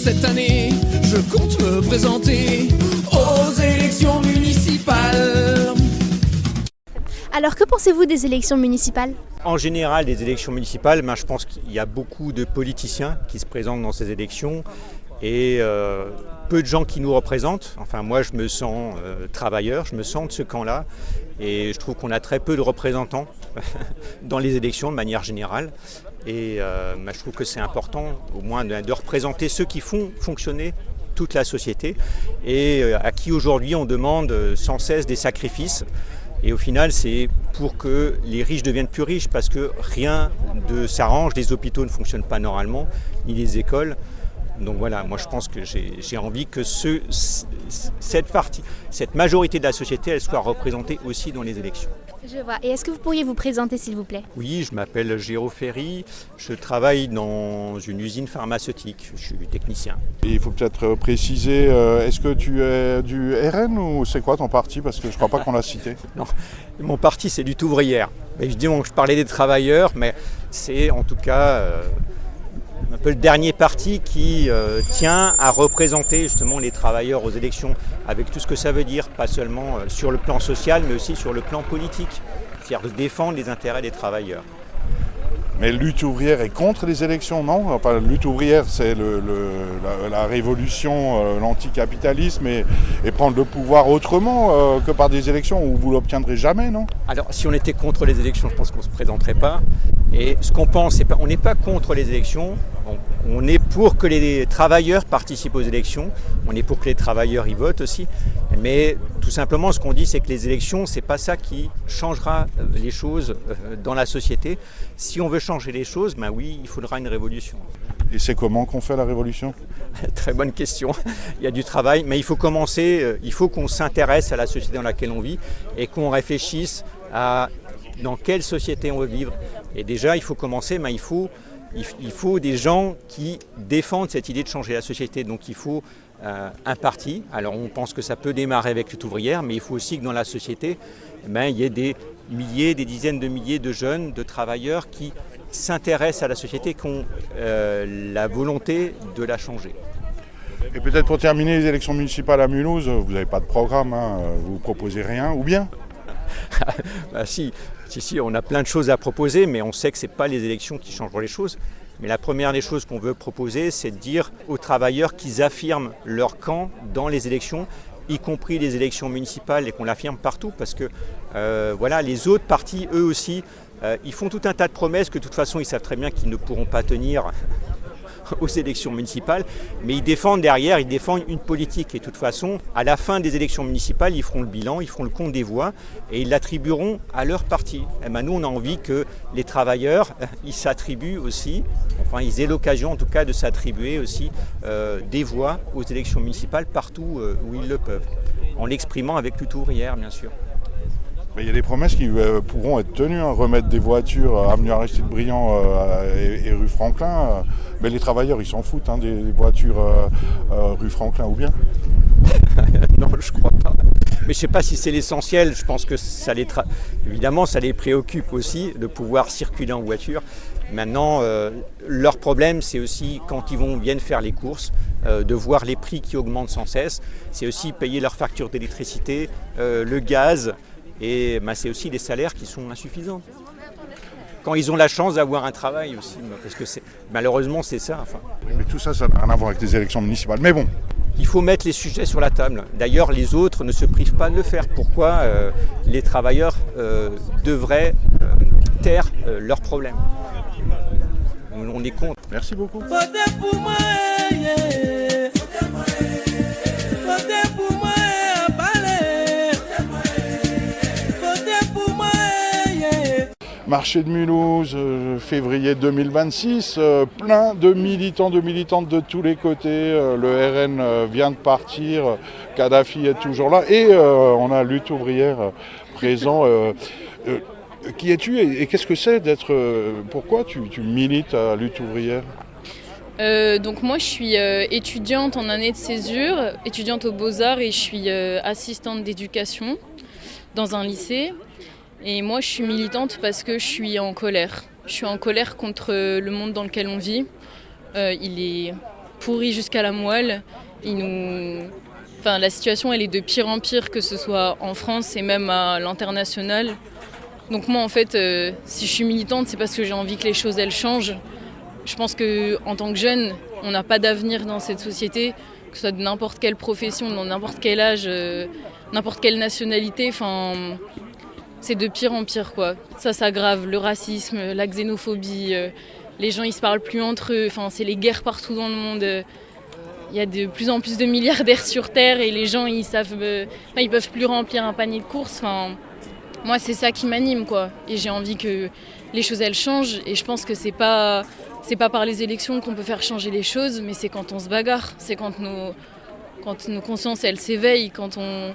cette année, je compte me présenter aux élections municipales. Alors, que pensez-vous des élections municipales ? En général, des élections municipales, je pense qu'il y a beaucoup de politiciens qui se présentent dans ces élections et peu de gens qui nous représentent. Enfin, moi, je me sens travailleur, je me sens de ce camp-là et je trouve qu'on a très peu de représentants dans les élections de manière générale. Et je trouve que c'est important, au moins, de représenter ceux qui font fonctionner toute la société et à qui aujourd'hui on demande sans cesse des sacrifices. Et au final, c'est pour que les riches deviennent plus riches, parce que rien ne s'arrange, les hôpitaux ne fonctionnent pas normalement, ni les écoles. Donc voilà, moi je pense que j'ai envie que cette majorité de la société, elle soit représentée aussi dans les élections. Je vois. Et est-ce que vous pourriez vous présenter, s'il vous plaît ? Oui, je m'appelle Géraud Ferry, je travaille dans une usine pharmaceutique, je suis technicien. Il faut peut-être préciser, est-ce que tu es du RN ou c'est quoi ton parti ? Parce que je ne crois pas qu'on l'a cité. Non, mon parti c'est Lutte ouvrière. Mais je parlais des travailleurs, mais c'est en tout cas un peu le dernier parti qui tient à représenter justement les travailleurs aux élections, avec tout ce que ça veut dire, pas seulement sur le plan social, mais aussi sur le plan politique, c'est-à-dire de défendre les intérêts des travailleurs. Mais Lutte ouvrière est contre les élections, non ? Enfin, Lutte ouvrière, c'est la révolution, l'anticapitalisme et prendre le pouvoir autrement que par des élections où vous ne l'obtiendrez jamais, non ? Alors, si on était contre les élections, je pense qu'on ne se présenterait pas. Et ce qu'on pense, on n'est pas contre les élections, on est pour que les travailleurs participent aux élections, on est pour que les travailleurs y votent aussi. Mais tout simplement, ce qu'on dit, c'est que les élections, ce n'est pas ça qui changera les choses dans la société. Si on veut changer les choses, oui, il faudra une révolution. Et c'est comment qu'on fait la révolution ? Très bonne question. Il y a du travail, mais il faut commencer, il faut qu'on s'intéresse à la société dans laquelle on vit et qu'on réfléchisse à dans quelle société on veut vivre. Et déjà, il faut commencer, il faut des gens qui défendent cette idée de changer la société. Donc il faut un parti. Alors on pense que ça peut démarrer avec Lutte ouvrière, mais il faut aussi que dans la société, il y ait des milliers, des dizaines de milliers de jeunes, de travailleurs qui s'intéressent à la société, qui ont la volonté de la changer. Et peut-être pour terminer les élections municipales à Mulhouse, vous n'avez pas de programme, vous ne proposez rien, ou bien ? Si, on a plein de choses à proposer, mais on sait que ce n'est pas les élections qui changeront les choses. Mais la première des choses qu'on veut proposer, c'est de dire aux travailleurs qu'ils affirment leur camp dans les élections, y compris les élections municipales, et qu'on l'affirme partout, parce que les autres partis, eux aussi, ils font tout un tas de promesses que de toute façon, ils savent très bien qu'ils ne pourront pas tenir aux élections municipales, mais ils défendent une politique. Et de toute façon, à la fin des élections municipales, ils feront le bilan, ils feront le compte des voix et ils l'attribueront à leur parti. Et nous, on a envie que les travailleurs, ils s'attribuent aussi, ils aient l'occasion en tout cas de s'attribuer aussi des voix aux élections municipales partout où ils le peuvent, en l'exprimant avec Lutte ouvrière, bien sûr. Il y a des promesses qui pourront être tenues, remettre des voitures avenue Aristide Briand et rue Franklin. Mais les travailleurs, ils s'en foutent des voitures rue Franklin, ou bien ? Non, je crois pas. Mais je ne sais pas si c'est l'essentiel. Je pense que évidemment, ça les préoccupe aussi de pouvoir circuler en voiture. Maintenant, leur problème, c'est aussi quand ils viennent faire les courses, de voir les prix qui augmentent sans cesse. C'est aussi payer leur facture d'électricité, le gaz. Et c'est aussi des salaires qui sont insuffisants. Quand ils ont la chance d'avoir un travail aussi, parce que malheureusement c'est ça. Mais tout ça, ça n'a rien à voir avec les élections municipales. Mais bon. Il faut mettre les sujets sur la table. D'ailleurs, les autres ne se privent pas de le faire. Pourquoi les travailleurs devraient taire leurs problèmes ? On est contre. Merci beaucoup. Marché de Mulhouse, février 2026, plein de militants, de militantes de tous les côtés. Le RN vient de partir, Kadhafi est toujours là et on a Lutte ouvrière présent. Qui es-tu et qu'est-ce que c'est d'être... pourquoi tu milites à Lutte ouvrière ? Donc moi je suis étudiante en année de césure, étudiante aux Beaux-Arts et je suis assistante d'éducation dans un lycée. Et moi, je suis militante parce que je suis en colère. Je suis en colère contre le monde dans lequel on vit. Il est pourrit jusqu'à la moelle. Enfin, la situation, elle est de pire en pire, que ce soit en France et même à l'international. Donc moi, en fait, si je suis militante, c'est parce que j'ai envie que les choses, elles changent. Je pense qu'en tant que jeune, on n'a pas d'avenir dans cette société, que ce soit de n'importe quelle profession, dans n'importe quel âge, n'importe quelle nationalité. Enfin, c'est de pire en pire, quoi. Ça s'aggrave, le racisme, la xénophobie, les gens, ils se parlent plus entre eux. Enfin, c'est les guerres partout dans le monde. Il y a de plus en plus de milliardaires sur Terre et les gens, ils peuvent plus remplir un panier de courses. Enfin, moi, c'est ça qui m'anime, quoi. Et j'ai envie que les choses, elles changent. Et je pense que c'est pas par les élections qu'on peut faire changer les choses, mais c'est quand on se bagarre. C'est quand nos consciences, elles s'éveillent, quand on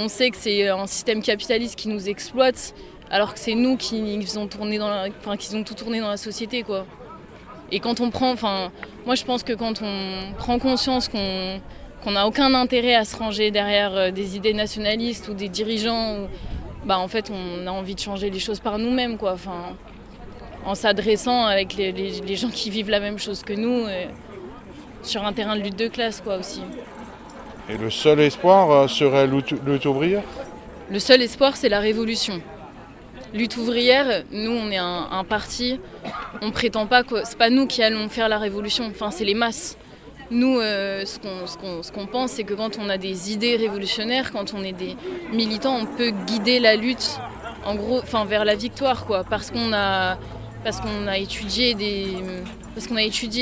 sait que c'est un système capitaliste qui nous exploite, alors que c'est nous qui ont tout tourné dans la société, quoi. Et quand on prend, moi je pense que quand on prend conscience qu'on n'a aucun intérêt à se ranger derrière des idées nationalistes ou des dirigeants, en fait on a envie de changer les choses par nous-mêmes, quoi. Enfin, en s'adressant avec les gens qui vivent la même chose que nous, sur un terrain de lutte de classe, quoi, aussi. Et le seul espoir serait lutte ouvrière ? Le seul espoir, c'est la révolution. Lutte ouvrière, nous on est un parti, on prétend pas que c'est pas nous qui allons faire la révolution, enfin c'est les masses. Nous, ce qu'on pense, c'est que quand on a des idées révolutionnaires, quand on est des militants, on peut guider la lutte, en gros, vers la victoire, quoi, parce qu'on a étudié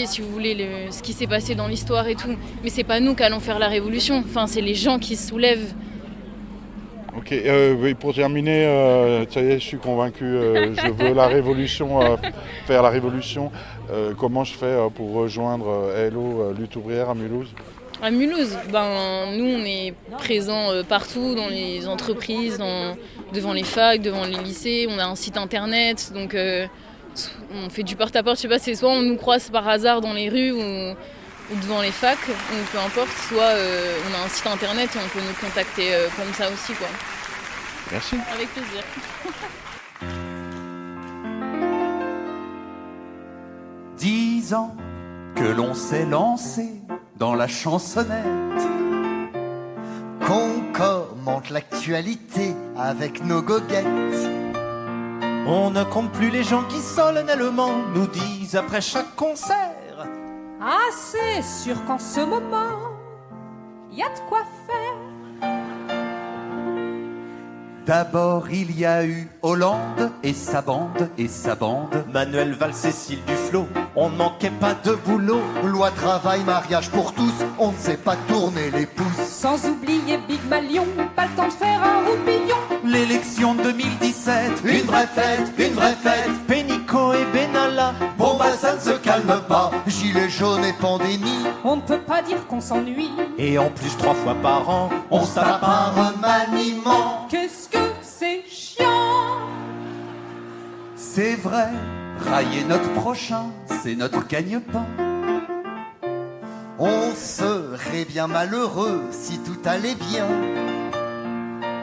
si vous voulez, ce qui s'est passé dans l'histoire et tout. Mais c'est pas nous qui allons faire la révolution, c'est les gens qui se soulèvent. Ok, pour terminer, ça y est, je suis convaincu, je veux la révolution, faire la révolution. Comment je fais pour rejoindre Hello Lutte Ouvrière à Mulhouse ? À Mulhouse, nous on est présents partout, dans les entreprises, devant les facs, devant les lycées, on a un site internet, donc on fait du porte-à-porte, je sais pas, c'est soit on nous croise par hasard dans les rues ou devant les facs, ou peu importe, soit on a un site internet et on peut nous contacter comme ça aussi, quoi. Merci. Avec plaisir. 10 ans que l'on s'est lancé dans la chansonnette, qu'on commente l'actualité avec nos goguettes. on ne compte plus les gens qui solennellement nous disent après chaque concert: ah, c'est sûr qu'en ce moment, y a de quoi faire. D'abord il y a eu Hollande et sa bande, Manuel Valls, Cécile Duflot, on ne manquait pas de boulot. Loi travail, mariage pour tous, on ne sait pas tourner les pouces. Sans oublier Big Malion, pas le temps de faire un roupillon. L'élection de 2017, Une vraie fête, Pénicaud et Benalla. bon ça ne se calme pas, gilets jaunes et pandémie. On ne peut pas dire qu'on s'ennuie. Et en plus 3 fois par an, on se tape un remaniement. Qu'est-ce que c'est chiant. C'est vrai, railler notre prochain, c'est notre gagne-pain. On serait bien malheureux si tout allait bien.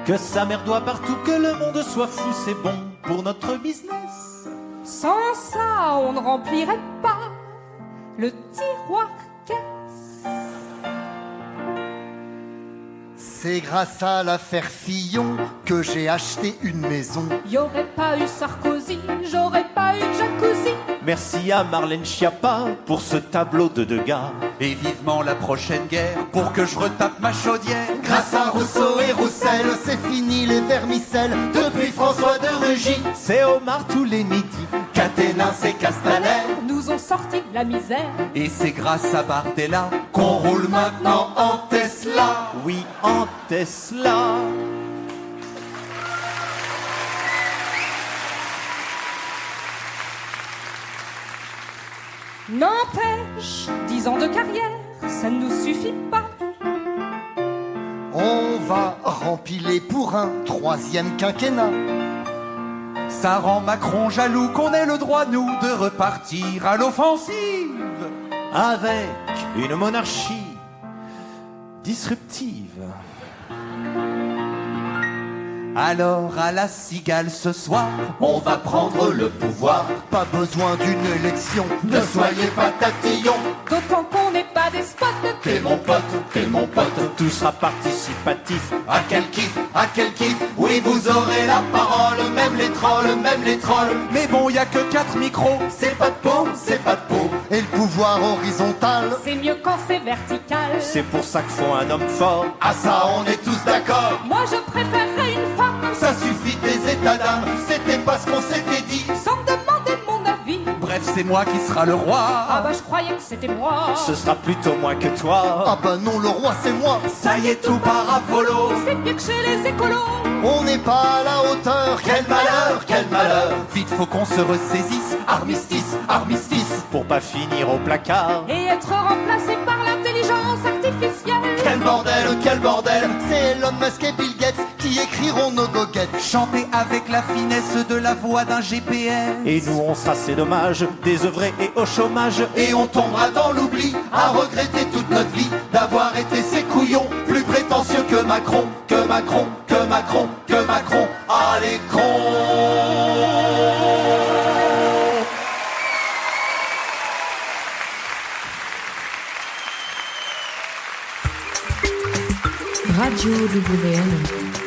Que sa mère doit partout, que le monde soit fou, c'est bon pour notre business. Sans ça, on ne remplirait pas le tiroir caisse. C'est grâce à l'affaire Fillon que j'ai acheté une maison. Y aurait pas eu Sarkozy, j'aurais pas eu Jacuzzi. Merci à Marlène Schiappa pour ce tableau de Degas. Et vivement la prochaine guerre pour que je retape ma chaudière. Grâce à Rousseau et Roussel, c'est fini les vermicelles. Depuis François de Rugy, C'est Omar tous les midis. Caténins et Castaner. Nous ont sorti de la misère. Et c'est grâce à Bardella Qu'on roule maintenant en Tesla. oui, en Tesla. N'empêche, 10 ans de carrière, ça ne nous suffit pas. On va rempiler pour un 3e quinquennat. Ça rend Macron jaloux qu'on ait le droit, nous, de repartir à l'offensive avec une monarchie disruptive. Alors à la cigale ce soir, on va prendre le pouvoir. Pas besoin d'une élection, ne soyez pas tatillons. D'autant qu'on n'est pas des spots. T'es mon pote, tout sera participatif. À quel kiff, oui vous aurez la parole. Même les trolls. Mais bon, y a que 4 micros. C'est pas de peau. Et le pouvoir horizontal, C'est mieux quand c'est vertical. C'est pour ça qu'il faut un homme fort. à ça on est tous d'accord. Moi je préférerais une femme. Ça suffit des états d'âme, c'était pas ce qu'on s'était dit. Sans me demander mon avis. Bref, c'est moi qui sera le roi. Ah bah je croyais que c'était moi. Ce sera plutôt moi que toi. Ah bah non, le roi c'est moi. Ça y est, tout part à volo. C'est mieux que chez les écolos. On n'est pas à la hauteur, quel malheur. Vite, faut qu'on se ressaisisse. Armistice, pour pas finir au placard. Et être remplacé par l'intelligence artificielle. Quel bordel. C'est Elon Musk et Bill Gates qui écriront nos goguettes. Chanter avec la finesse de la voix d'un GPS. Et nous, on sera, c'est dommage, désœuvrés et au chômage. Et on tombera dans l'oubli, à regretter toute notre vie d'avoir été ces couillons, plus prétentieux que Macron. Ah les cons. Radio WN.